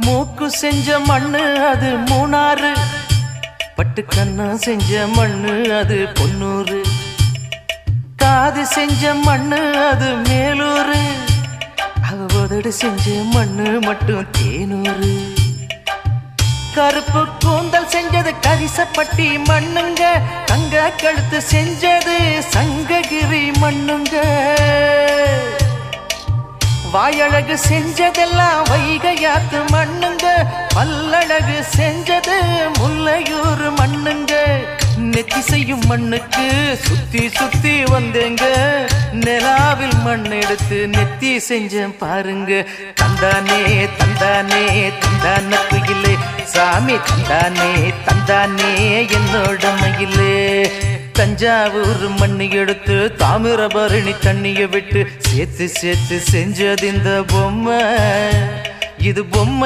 மூக்கு செஞ்ச மண்ணு அது மூணாறு, பட்டு கண்ணா செஞ்ச மண்ணு அது பொன்னூறு, காது செஞ்ச மண்ணு அது மேலூரு, அவதோடு செஞ்ச மண்ணு மட்டும் தேனூரு. கருப்பு கூந்தல் செஞ்சது கரிசப்பட்டி மண்ணுங்க, தங்க கழுத்து செஞ்சது சங்ககிரி மண்ணுங்க, வாயழகு செஞ்சதெல்லாம் வைகையாத்து மண்ணுங்க, பல்லழகு செஞ்சது முல்லையூர் மண்ணுங்க. நெத்தி செய்யும் மண்ணுக்கு சுத்தி சுத்தி வந்தேங்க, நிலாவில் மண் எடுத்து நெத்தி செஞ்சேன் பாருங்க. தந்தானே தந்தானே தந்தான குயிலே, சாமி தந்தானே தந்தானே என்னோட மயிலே. தஞ்சாவூர் மண்ணு எடுத்து தாமிரபரணி தண்ணிய விட்டு சேர்த்து சேர்த்து செஞ்சது இந்த பொம்மை, இது பொம்மை.